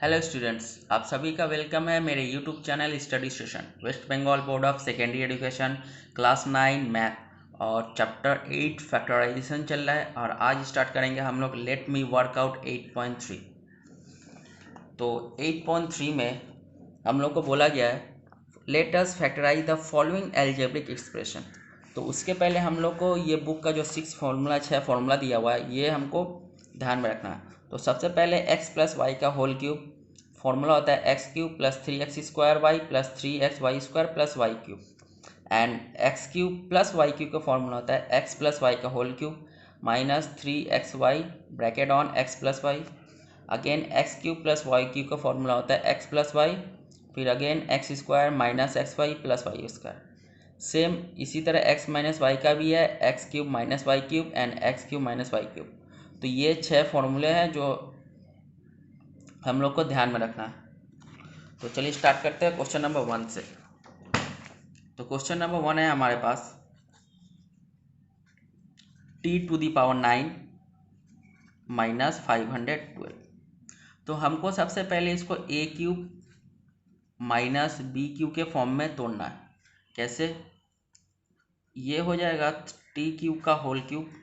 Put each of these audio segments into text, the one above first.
Hello students, आप सभी का वेलकम है मेरे YouTube channel study session. West Bengal board of secondary education class 9 math और चैप्टर 8 फैक्टराइजेशन चल रहा है और आज स्टार्ट करेंगे हम लोग लेट मी वर्कआउट 8.3। तो 8.3 में हम लोग को बोला गया है let us factorise the following algebraic expression. तो उसके पहले हम लोग को ये बुक का जो 6 फार्मूला दिया हुआ है ये हमको ध्यान में रखना है। तो सबसे पहले x प्लस वाई का होल क्यूब फॉर्मूला होता है x cube plus 3x² plus 3xy² plus y cube and x cube plus y cube का फॉर्मूला होता है एक्स प्लस वाई का whole cube minus 3xy bracket on x plus y. Again x cube plus y cube का formula होता है x plus y, फिर again x square minus x y plus y square. Same इसी तरह x minus y का भी है x cube minus y cube and x cube minus y cube. तो ये 6 फॉर्मूले हैं जो हम लोग को ध्यान में रखना है। तो चलिए स्टार्ट करते हैं क्वेश्चन नंबर 1 से। तो क्वेश्चन नंबर 1 है हमारे पास t⁻9 माइनस 512। तो हमको सबसे पहले इसको a cube minus B cube के फॉर्म में तोड़ना है। कैसे? ये हो जाएगा टी क्यूब का होल क्यूब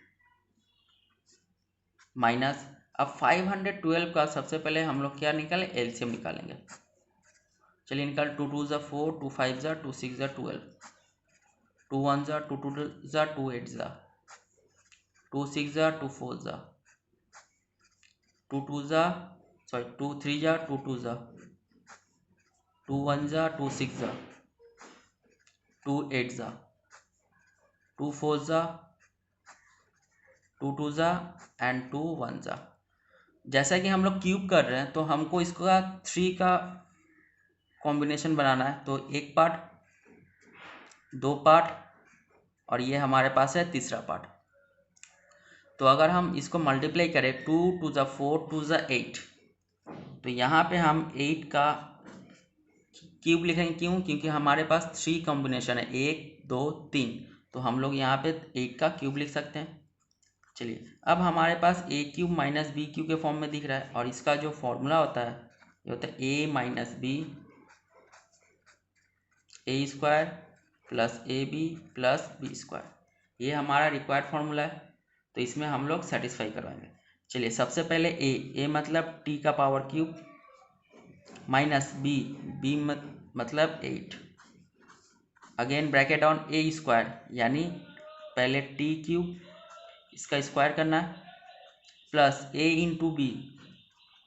माइनस, अब 512 का सबसे पहले हम लोग क्या निकालें, एलसीएम निकालेंगे। चलिए निकाल, 2 2 ज़ा 4, 2 5 ज़ा 2 6 ज़ा 12, 2 1 ज़ा 2 2 ज़ा 2 8 ज़ा 2 6 ज़ा 2 4 ज़ा 2 2 ज़ा 2 3 ज़ा 2 2 ज़ा 2 1 ज़ा 2 6 ज़ा 2 8 ज़ा 2 4 ज़ा 2 2 ज़ा एंड 2 1 ज़ा। जैसा कि हम लोग क्यूब कर रहे हैं तो हमको इसका 3 का कॉम्बिनेशन बनाना है। तो एक पार्ट, दो पार्ट और ये हमारे पास है तीसरा पार्ट। तो अगर हम इसको मल्टीप्लाई करें 2 2 ज़ा 4 2 ज़ा 8, तो यहाँ पे हम 8 का क्यूब लिखेंगे। क्यों? क्योंकि हमारे पास 3 कॉम्बिनेशन है, 1 2 3, तो हम लोग यहाँ पे 8 का क्यूब लिख सकते हैं। चलिए, अब हमारे पास a cube minus B cube के फॉर्म में दिख रहा है और इसका जो फॉर्मूला होता है ये होता है a minus b A square plus a B plus B square. ये हमारा रिक्वायर्ड फार्मूला है, तो इसमें हम लोग सेटिस्फाई करवाएंगे। चलिए, सबसे पहले a मतलब t का पावर क्यूब माइनस b मतलब 8, again bracket on a square यानी पहले टी क्यूब इसका स्क्वायर करना है प्लस a इंटू बी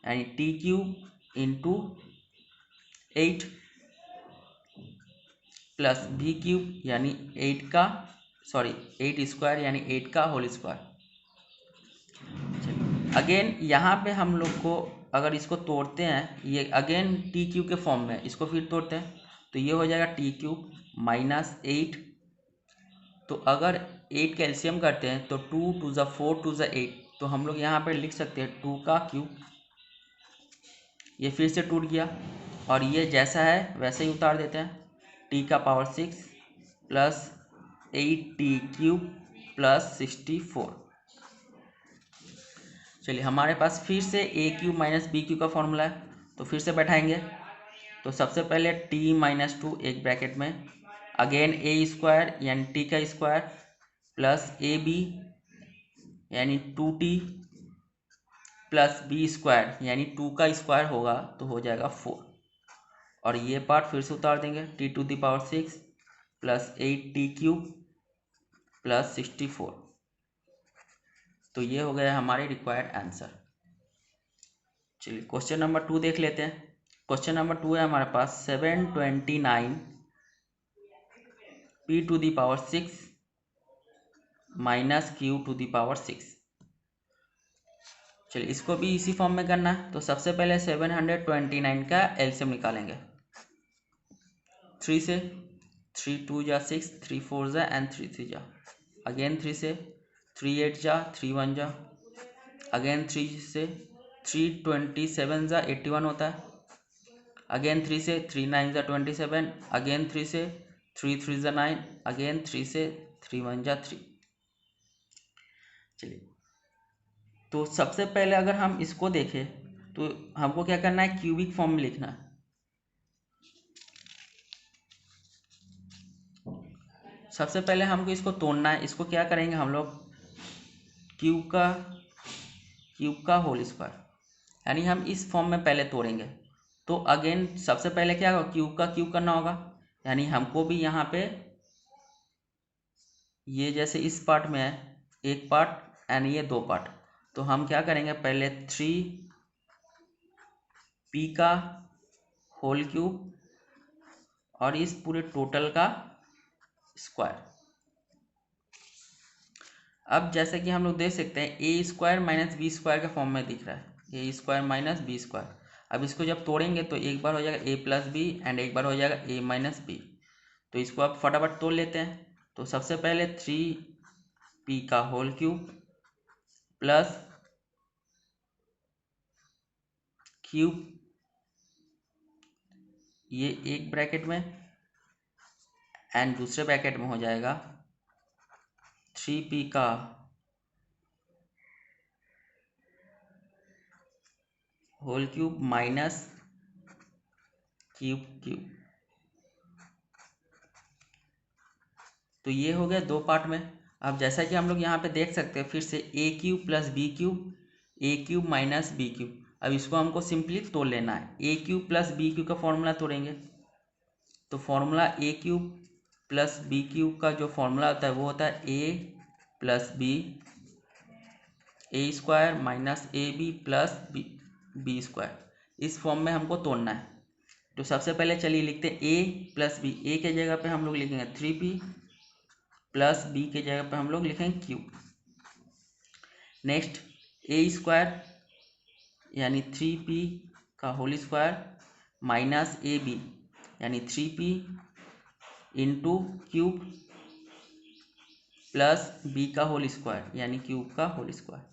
यानी t cube into 8 plus B cube यानी 8 स्क्वायर यानी 8 का होल स्क्वायर। अगेन यहाँ पे हम लोग को अगर इसको तोड़ते हैं, ये अगेन टी क्यूब के फॉर्म में, इसको फिर तोड़ते हैं तो ये हो जाएगा टी क्यूब माइनस 8। तो अगर 8 का एलसीएम करते हैं तो 2 2 ज़ा 4 2 ज़ा 8, तो हम लोग यहाँ पे लिख सकते हैं 2 का क्यूब। ये फिर से टूट गया और ये जैसा है वैसे ही उतार देते हैं। टी का power 6 plus 8t cube plus 64। चलिए, हमारे पास फिर से A cube minus B cube का फॉर्मूला है, तो फिर से बैठाएंगे। तो सबसे पहले t माइनस 2 एक ब्रैकेट में, अगेन ए स्क्वायर यानी टी का स्क्वायर प्लस ए बी यानी 2t प्लस बी स्क्वायर यानी 2 का स्क्वायर होगा तो हो जाएगा 4। और ये पार्ट फिर से उतार देंगे, t⁻6 plus 8t cube plus 64। तो ये हो गया हमारे रिक्वायर्ड आंसर। चलिए क्वेश्चन नंबर 2 देख लेते हैं। क्वेश्चन नंबर 2 है हमारे पास 729 p⁻6 माइनस q⁻6। चलिए, इसको भी इसी फॉर्म में करना है। तो सबसे पहले 729 का एलसीएम निकालेंगे। 3 से 3 2 जा 6, 3 4 जा एंड 3 3 जा, अगेन 3 से 3 8 जा 3 1 जा, अगेन 3 से 3 27 जा 81 होता है, अगेन 3 से 3 9 जा 27, अगेन 3 से 3 3 जा 9, अगेन 3 से 3 1 जा 3। चलिए, तो सबसे पहले अगर हम इसको देखें तो हमको क्या करना है, क्यूबिक फॉर्म में लिखना है। सबसे पहले हमको इसको तोड़ना है। इसको क्या करेंगे हम लोग, क्यूब का होल स्क्वायर, यानी हम इस फॉर्म में पहले तोड़ेंगे। तो अगेन सबसे पहले क्या होगा, क्यूब करना होगा, यानी हमको भी यहाँ पे ये जैसे इस पार्ट में है एक पार्ट एंड ये दो पार्ट, तो हम क्या करेंगे, पहले 3p का होल क्यूब और इस पूरे टोटल का स्क्वायर। अब जैसे कि हम लोग देख सकते हैं ए स्क्वायर माइनस बी स्क्वायर के फॉर्म में दिख रहा है, ए स्क्वायर माइनस बी स्क्वायर। अब इसको जब तोड़ेंगे तो एक बार हो जाएगा ए प्लस बी एंड एक बार हो जाएगा ए माइनस बी। तो इसको आप फटाफट तोड़ लेते हैं। तो सबसे पहले 3p का होल क्यूब प्लस क्यूब, ये एक ब्रैकेट में एंड दूसरे ब्रैकेट में हो जाएगा 3p का होल क्यूब माइनस क्यूब। तो ये हो गया दो पार्ट में। अब जैसा कि हम लोग यहाँ पे देख सकते हैं, फिर से A cube plus B cube, A cube minus B cube. अब इसको हमको सिंपली तोड़ लेना है। A cube plus B cube का फॉर्मूला तोड़ेंगे, तो formula A cube plus B cube का जो फॉर्मूला होता है वो होता है A plus B, A square minus A B plus B square. इस फॉर्म में हमको तोड़ना है। तो सबसे पहले चलिए लिखते हैं ए प्लस बी। ए के जगह पे हम लोग लिखेंगे 3p प्लस बी के जगह पे हम लोग लिखेंगे क्यूब। नेक्स्ट ए स्क्वायर यानी 3p का होल स्क्वायर माइनस ए बी यानी 3p into cube plus b का होल स्क्वायर यानी क्यूब का होल स्क्वायर।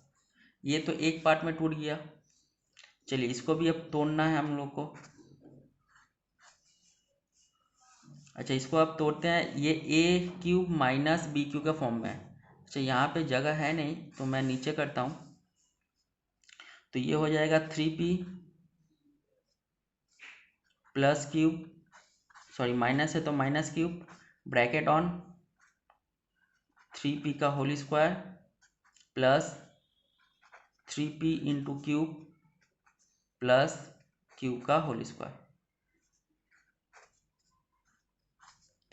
ये तो एक पार्ट में टूट गया। चलिए इसको भी अब तोड़ना है हम लोग को। अच्छा, इसको अब तोड़ते हैं। ये ए क्यूब माइनस बी क्यूब का फॉर्म में है। अच्छा, यहाँ पे जगह है नहीं तो मैं नीचे करता हूँ। तो ये हो जाएगा 3p plus cube, sorry minus है तो minus cube, bracket on 3p का whole square plus 3p into cube plus cube का होल स्क्वायर।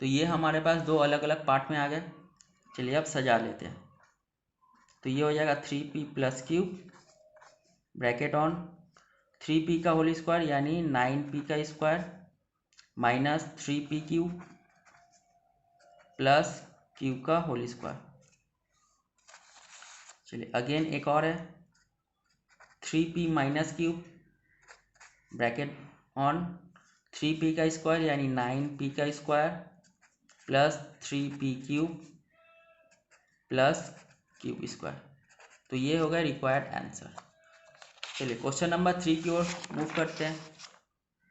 तो ये हमारे पास दो अलग अलग पार्ट में आ गए। चलिए अब सजा लेते हैं। तो ये हो जाएगा 3p plus cube bracket on 3p का होल स्क्वायर यानी 9p का square minus 3p cube plus cube का होल स्क्वायर। चलिए अगेन एक और है 3p minus cube bracket on 3p का स्क्वायर यानी 9p का square plus 3p cube plus cube square. तो ये होगा रिक्वायर्ड आंसर। चलिए क्वेश्चन नंबर 3 की ओर मूव करते हैं।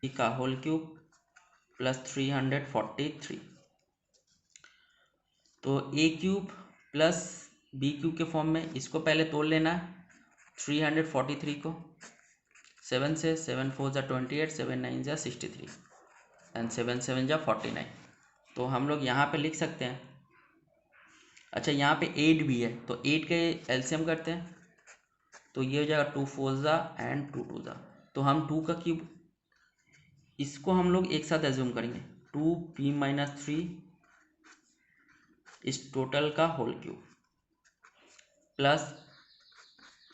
p का होल क्यूब प्लस 343। तो ए क्यूब प्लस बी क्यूब के फॉर्म में इसको पहले तोड़ लेना है। 343 को 7 से 7 4 जा 28, 7 9 जा 63 एंड 7 7 जा 49। तो हम लोग यहाँ पे लिख सकते हैं। अच्छा, यहाँ पे 8 भी है तो 8 के एलसीएम करते हैं। तो ये हो जाएगा 2 4 जा एंड 2 2 जा। तो हम 2 का क्यूब, इसको हम लोग एक साथ एज्यूम करेंगे 2p माइनस 3 इस टोटल का होल क्यूब प्लस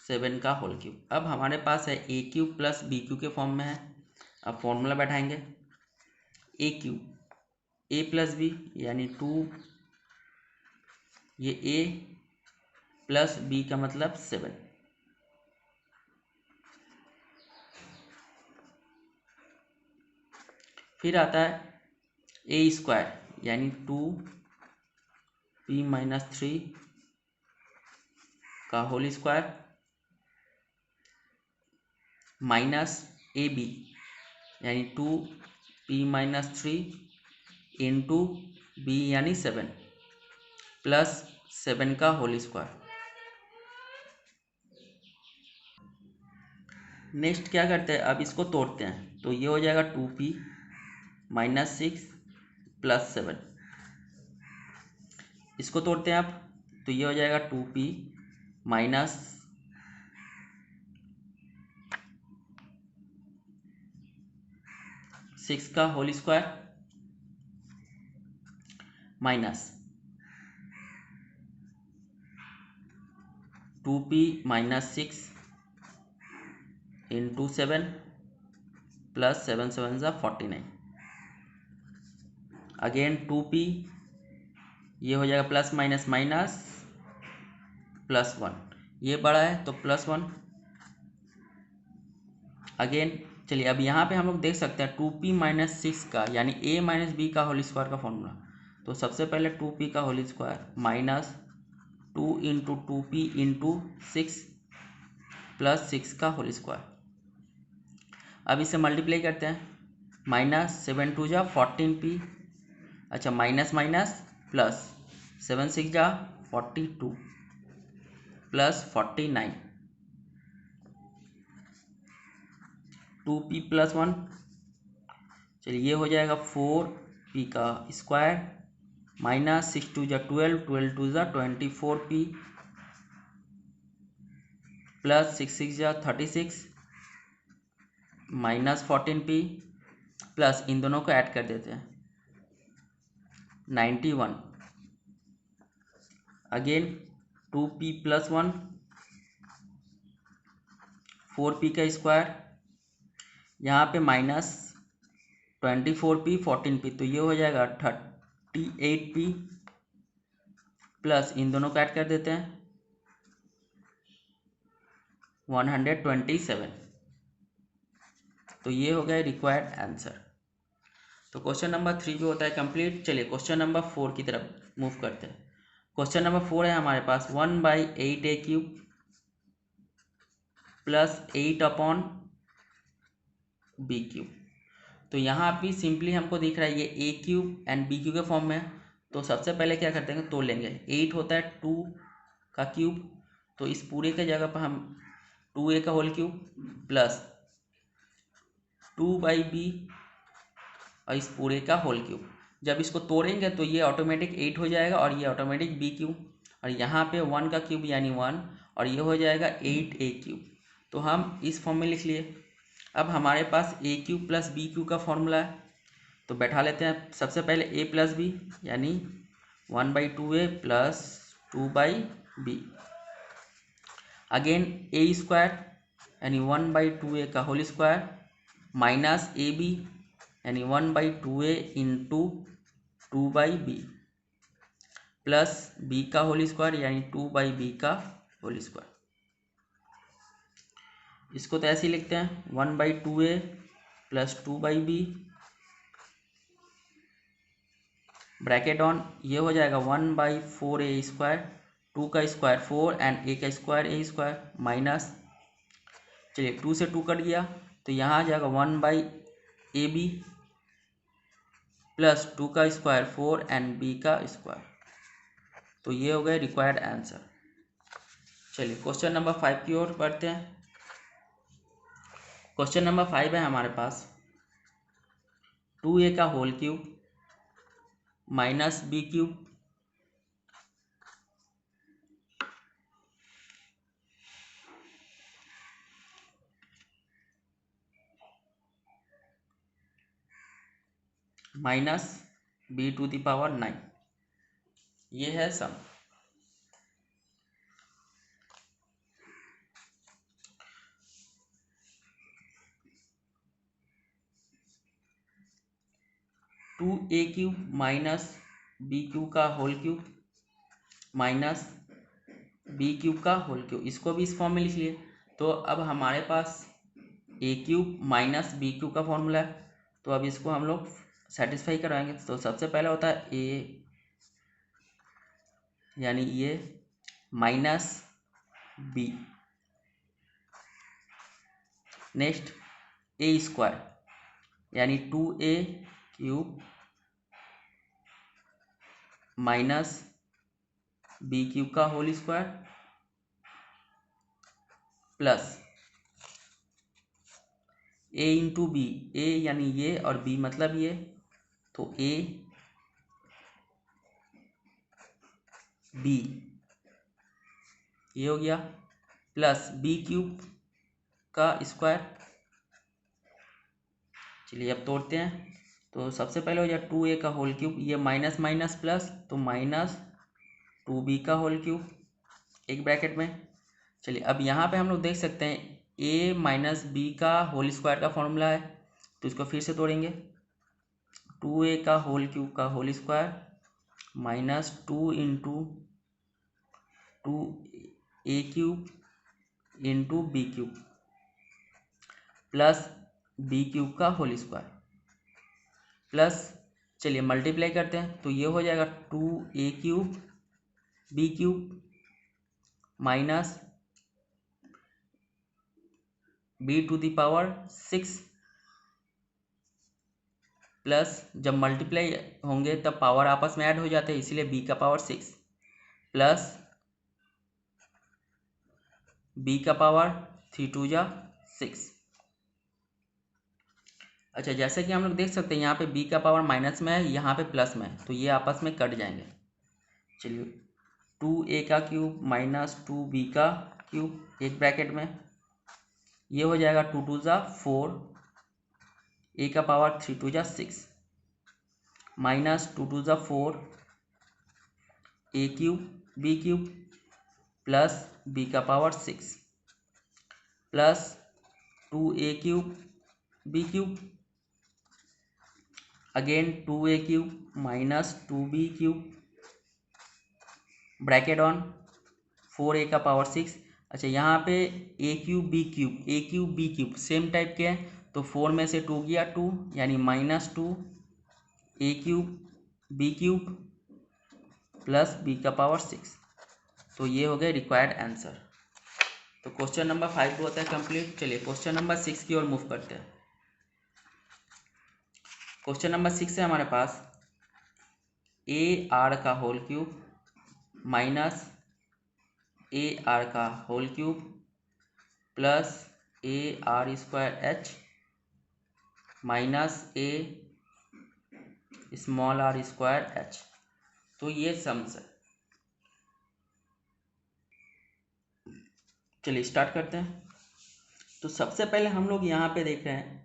7 का होल क्यूब। अब हमारे पास है A cube plus B cube के फॉर्म में है। अब फॉर्मूला बैठाएंगे ए क्यूब ए प्लस बी यानी 2, ये ए प्लस बी का मतलब 7, फिर आता है ए स्क्वायर यानी 2p माइनस 3 का होल स्क्वायर माइनस ए बी यानी 2p माइनस 3 इंटू बी यानी 7 प्लस 7 का होल स्क्वायर। नेक्स्ट क्या करते हैं, अब इसको तोड़ते हैं, तो ये हो जाएगा 2p माइनस 6 प्लस 7। इसको तोड़ते हैं आप, तो ये हो जाएगा 2p माइनस 6 का whole square minus 2p minus 6 into 7 plus 7 7 ज़ा 49। अगेन 2p, ये हो जाएगा प्लस माइनस माइनस प्लस 1, ये बड़ा है तो प्लस 1। अगेन चलिए अब यहाँ पे हम लोग देख सकते हैं 2p माइनस 6 का यानी a माइनस बी का होल स्क्वायर का फॉर्मूला। तो सबसे पहले 2p का whole square minus 2 into 2p into 6 plus 6 का होल स्क्वायर। अब इसे मल्टीप्लाई करते हैं, माइनस 7 2 जा 14p, अच्छा माइनस माइनस प्लस 7 6 जा 42 प्लस 49, 2p प्लस 1, चलिए ये हो जाएगा 4p का स्क्वायर माइनस 6 2 जा 12 12 2 जा 24p प्लस 6 6 जा 36 माइनस 14p प्लस इन दोनों को ऐड कर देते हैं 91। अगेन 2p प्लस 1 4p का स्क्वायर, यहाँ पे माइनस 24p 14p, तो ये हो जाएगा 38p प्लस इन दोनों को ऐड कर देते हैं 127। तो ये हो गया रिक्वायर्ड आंसर। तो क्वेश्चन नंबर 3 जो होता है कंप्लीट। चलिए क्वेश्चन नंबर 4 की तरफ मूव करते हैं। क्वेश्चन नंबर 4 है हमारे पास 1/8a³ प्लस 8/b³। तो यहाँ भी सिंपली हमको दिख रहा है ये a³ एंड b³ के फॉर्म में है। तो सबसे पहले क्या करते हैं, तोड़ लेंगे। 8 होता है 2 का क्यूब, तो इस पूरे के जगह पर हम 2a का होल क्यूब प्लस 2/b और इस पूरे का होल क्यूब। जब इसको तोड़ेंगे तो ये ऑटोमेटिक 8 हो जाएगा और ये ऑटोमेटिक b³ और यहाँ पे 1 का क्यूब यानी 1 और ये हो जाएगा 8a³। तो हम इस फॉर्म में लिख लिए। अब हमारे पास a³ प्लस b³ का फॉर्मूला है, तो बैठा लेते हैं। सबसे पहले a प्लस बी यानी 1/2a plus 2/b। Again a square यानी 1/2a का होल स्क्वायर माइनस ab यानी 1/2a into 2/b plus b का होल स्क्वायर यानी 2/b का होल स्क्वायर। इसको तो ऐसे ही लिखते हैं 1/2a plus 2/b bracket on, ये हो जाएगा 1/4a स्क्वायर, 2 का स्क्वायर 4 एंड a का स्क्वायर a स्क्वायर माइनस, चलिए 2 से 2 कट गया तो यहाँ आ जाएगा 1/ab प्लस 2 का स्क्वायर 4 एंड b का स्क्वायर। तो ये हो गया रिक्वायर्ड आंसर। चलिए क्वेश्चन नंबर 5 की ओर बढ़ते हैं। क्वेश्चन नंबर 5 है हमारे पास 2a का whole cube minus b³ minus b⁹9, ये है सम। टू a³ माइनस b³ का होल क्यूब माइनस b³ का होल क्यूब, इसको भी इस फॉर्म में लिख लिए। तो अब हमारे पास a³ माइनस b³ का फॉर्मूला है, तो अब इसको हम लोग सेटिस्फाई कराएंगे। तो सबसे पहले होता है a यानी ये minus b, next a square यानी 2a³ माइनस b³ का होल स्क्वायर प्लस ए इंटू बी, ए यानी ये और बी मतलब ये, तो ए बी ये हो गया, प्लस बी क्यूब का स्क्वायर। चलिए अब तोड़ते हैं। तो सबसे पहले हो जाए 2a का होल क्यूब, ये माइनस माइनस प्लस, तो माइनस 2b का होल क्यूब एक ब्रैकेट में। चलिए अब यहाँ पे हम लोग देख सकते हैं a माइनस बी का होल स्क्वायर का फॉर्मूला है, तो इसको फिर से तोड़ेंगे। 2a का होल क्यूब का whole square minus 2 into 2a cube into b cube plus B cube का होल स्क्वायर प्लस, चलिए मल्टीप्लाई करते हैं, तो ये हो जाएगा 2a cube b cube minus b to the power 6 plus, जब मल्टीप्लाई होंगे तब पावर आपस में ऐड हो जाते हैं, इसीलिए b का पावर 6 प्लस b का पावर 3 2 जा 6। अच्छा, जैसे कि हम लोग देख सकते हैं यहाँ पे b का पावर माइनस में है, यहाँ पे प्लस में है, तो ये आपस में कट जाएंगे। चलिए 2a का क्यूब माइनस 2b का क्यूब एक ब्रैकेट में, ये हो जाएगा 2 2 जा 4, a का पावर 3 2 जा 6 माइनस 2 2 जा 4 a cube b cube plus b का power 6 plus 2a cube b cube again 2a cube minus 2b cube bracket on 4a का पावर 6। अच्छा, यहाँ पे a cube b cube same type के हैं, तो 4 में से 2 गया 2 यानी minus 2 a cube b cube plus b का पावर 6। तो ये हो गया रिक्वायर्ड आंसर। तो क्वेश्चन नंबर 5 होता है कंप्लीट। चलिए क्वेश्चन नंबर 6 की ओर मूव करते हैं। क्वेश्चन नंबर 6 है हमारे पास ए आर का whole cube minus A R का whole cube plus A R square H minus A small R square H. तो ये सम्स है। चलिए स्टार्ट करते हैं। तो सबसे पहले हम लोग यहाँ पे देख रहे हैं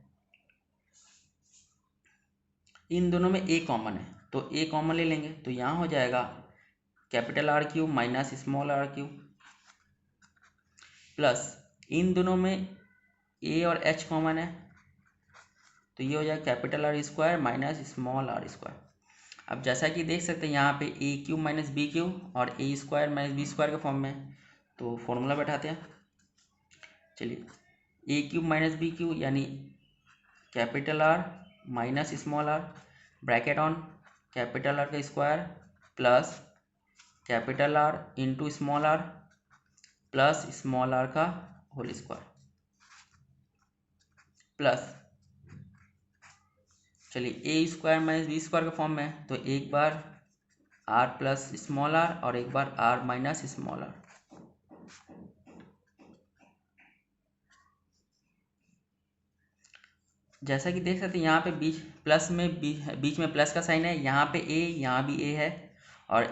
इन दोनों में ए कॉमन है, तो ए कॉमन ले लेंगे, तो यहाँ हो जाएगा capital R cube minus small R cube plus इन दोनों में ए और एच कॉमन है, तो ये हो जाएगा capital R square minus small R square. अब जैसा कि देख सकते हैं यहाँ पे A cube minus B cube और A square minus B square के फॉर्म में है, तो फॉर्मूला बैठाते हैं। चलिए A cube minus B cube यानी capital R minus small R bracket on capital R का square plus capital R into small R plus small R का होल स्क्वायर प्लस, चलिए ए स्क्वायर माइनस बी स्क्वायर का form में है, तो एक बार are plus small are और एक बार आर माइनस स्मॉल आर। जैसा कि देख सकते हैं यहाँ पे बीच में प्लस का साइन है, यहाँ पे ए, यहाँ भी ए है और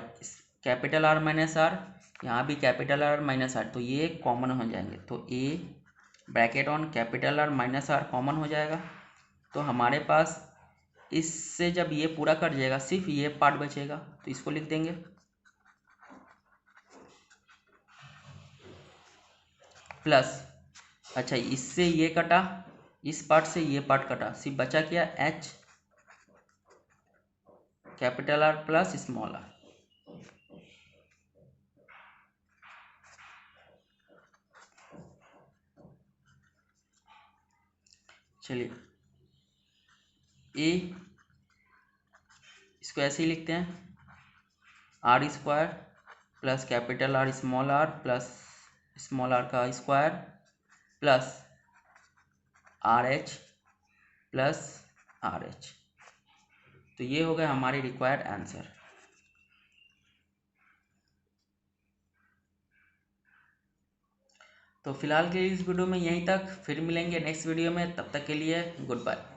कैपिटल आर माइनस आर, यहाँ भी कैपिटल आर माइनस आर, तो ये कॉमन हो जाएंगे। तो a bracket on capital R minus R common हो जाएगा, तो हमारे पास इससे जब ये पूरा कट जाएगा सिर्फ ये पार्ट बचेगा, तो इसको लिख देंगे प्लस। अच्छा, इससे ये कटा, इस पार्ट से ये पार्ट कटा, सिर्फ बचा क्या H capital R plus small R. चलिए ए इसको ऐसे ही लिखते हैं R square plus capital R small R plus small R का square plus R H plus R H. तो ये हो गया हमारे रिक्वायर्ड आंसर। तो फिलहाल के लिए इस वीडियो में यहीं तक, फिर मिलेंगे नेक्स्ट वीडियो में, तब तक के लिए गुड बाय।